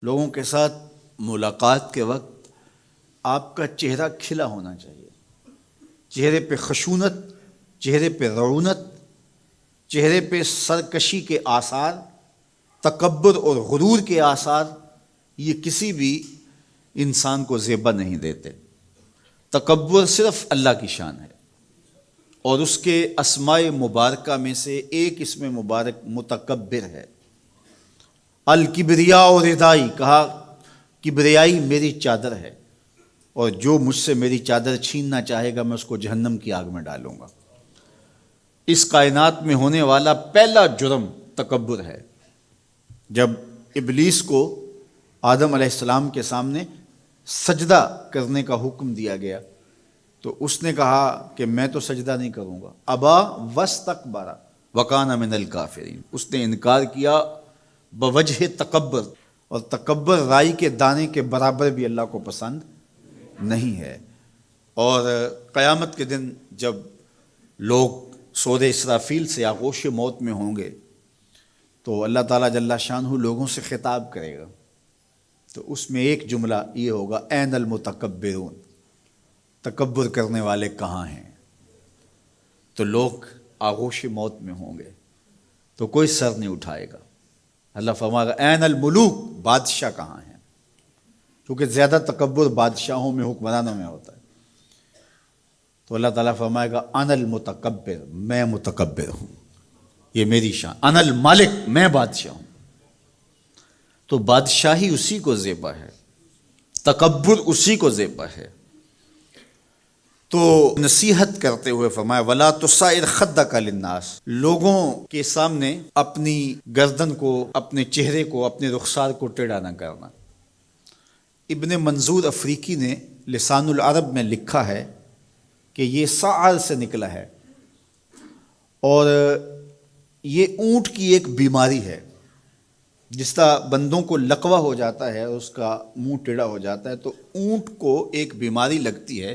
لوگوں کے ساتھ ملاقات کے وقت آپ کا چہرہ کھلا ہونا چاہیے، چہرے پہ خشونت، چہرے پہ رعونت، چہرے پہ سرکشی کے آثار، تکبر اور غرور کے آثار یہ کسی بھی انسان کو زیبا نہیں دیتے۔ تکبر صرف اللہ کی شان ہے، اور اس کے اسماء مبارکہ میں سے ایک اسم مبارک متکبر ہے۔ الکبریاء ردائی، کہا کبریائی میری چادر ہے، اور جو مجھ سے میری چادر چھیننا چاہے گا میں اس کو جہنم کی آگ میں ڈالوں گا۔ اس کائنات میں ہونے والا پہلا جرم تکبر ہے۔ جب ابلیس کو آدم علیہ السلام کے سامنے سجدہ کرنے کا حکم دیا گیا تو اس نے کہا کہ میں تو سجدہ نہیں کروں گا۔ ابا واستکبر وکان من الکافرین، اس نے انکار کیا بوجہ تکبر، اور تکبر رائی کے دانے کے برابر بھی اللہ کو پسند نہیں ہے۔ اور قیامت کے دن جب لوگ سور اسرافیل سے آغوش موت میں ہوں گے تو اللہ تعالیٰ جل شانہ لوگوں سے خطاب کرے گا، تو اس میں ایک جملہ یہ ہوگا، این المتکبرون، تکبر کرنے والے کہاں ہیں؟ تو لوگ آغوش موت میں ہوں گے تو کوئی سر نہیں اٹھائے گا۔ اللہ فرمائے گا این الملوک، بادشاہ کہاں ہیں؟ کیونکہ زیادہ تکبر بادشاہوں میں، حکمرانوں میں ہوتا ہے۔ تو اللہ تعالیٰ فرمائے گا انا المتکبر، میں متکبر ہوں، یہ میری شان، انا المالک، میں بادشاہ ہوں۔ تو بادشاہی اسی کو زیبا ہے، تکبر اسی کو زیبا ہے۔ تو نصیحت کرتے ہوئے فرمایا وَلَا تُصَعِّرْ خَدَّكَ لِلنَّاسِ، لوگوں کے سامنے اپنی گردن کو، اپنے چہرے کو، اپنے رخسار کو ٹیڑھا نہ کرنا۔ ابن منظور افریقی نے لسان العرب میں لکھا ہے کہ یہ سعر سے نکلا ہے، اور یہ اونٹ کی ایک بیماری ہے۔ جس طرح بندوں کو لقوہ ہو جاتا ہے، اس کا منہ ٹیڑھا ہو جاتا ہے، تو اونٹ کو ایک بیماری لگتی ہے،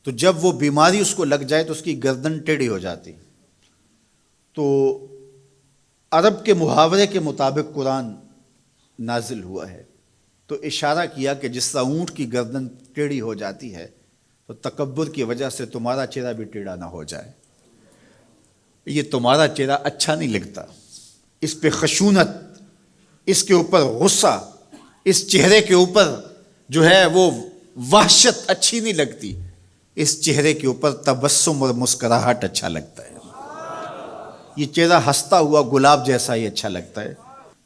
تو جب وہ بیماری اس کو لگ جائے تو اس کی گردن ٹیڑھی ہو جاتی۔ تو عرب کے محاورے کے مطابق قرآن نازل ہوا ہے، تو اشارہ کیا کہ جس طرح اونٹ کی گردن ٹیڑھی ہو جاتی ہے تو تکبر کی وجہ سے تمہارا چہرہ بھی ٹیڑھا نہ ہو جائے۔ یہ تمہارا چہرہ اچھا نہیں لگتا، اس پہ خشونت، اس کے اوپر غصہ، اس چہرے کے اوپر جو ہے وہ وحشت اچھی نہیں لگتی، اس چہرے کے اوپر تبسم اور مسکراہٹ اچھا لگتا ہے۔ یہ چہرہ ہنستا ہوا گلاب جیسا ہی اچھا لگتا ہے۔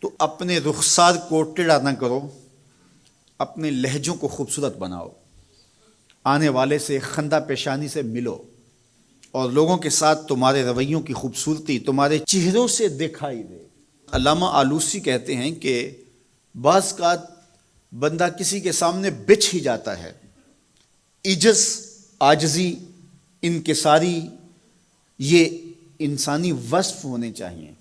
تو اپنے رخسار کو ٹیڑھا نہ کرو، اپنے لہجوں کو خوبصورت بناؤ، آنے والے سے خندہ پیشانی سے ملو، اور لوگوں کے ساتھ تمہارے رویوں کی خوبصورتی تمہارے چہروں سے دکھائی دے۔ علامہ آلوسی کہتے ہیں کہ بعض کا بندہ کسی کے سامنے بچھ ہی جاتا ہے، عجز، عاجزی، انکساری، یہ انسانی وصف ہونے چاہیے،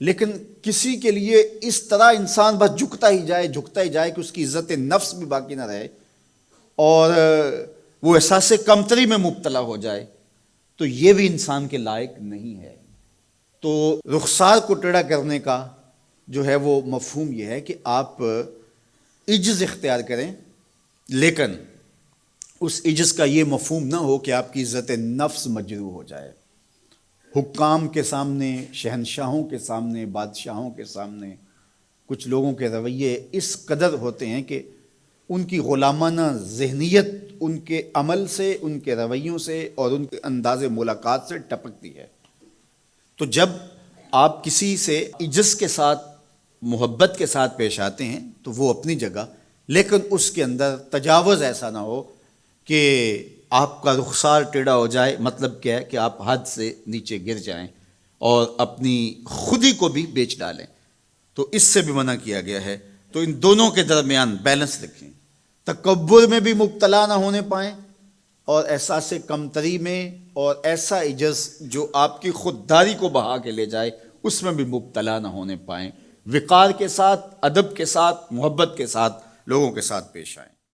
لیکن کسی کے لیے اس طرح انسان بس جھکتا ہی جائے کہ اس کی عزت نفس بھی باقی نہ رہے اور وہ احساس کمتری میں مبتلا ہو جائے، تو یہ بھی انسان کے لائق نہیں ہے۔ تو رخسار کو ٹیڑھا کرنے کا جو ہے وہ مفہوم یہ ہے کہ آپ عجز اختیار کریں، لیکن اس عجز کا یہ مفہوم نہ ہو کہ آپ کی عزت نفس مجروح ہو جائے۔ حکام کے سامنے، شہنشاہوں کے سامنے، بادشاہوں کے سامنے کچھ لوگوں کے رویے اس قدر ہوتے ہیں کہ ان کی غلامانہ ذہنیت ان کے عمل سے، ان کے رویوں سے اور ان کے انداز ملاقات سے ٹپکتی ہے۔ تو جب آپ کسی سے عجز کے ساتھ، محبت کے ساتھ پیش آتے ہیں تو وہ اپنی جگہ، لیکن اس کے اندر تجاوز ایسا نہ ہو کہ آپ کا رخسار ٹیڑھا ہو جائے۔ مطلب کیا ہے کہ آپ حد سے نیچے گر جائیں اور اپنی خودی کو بھی بیچ ڈالیں، تو اس سے بھی منع کیا گیا ہے۔ تو ان دونوں کے درمیان بیلنس رکھیں، تکبر میں بھی مبتلا نہ ہونے پائیں اور احساس کمتری میں، اور ایسا عجز جو آپ کی خودداری کو بہا کے لے جائے اس میں بھی مبتلا نہ ہونے پائیں۔ وقار کے ساتھ، ادب کے ساتھ، محبت کے ساتھ لوگوں کے ساتھ پیش آئیں۔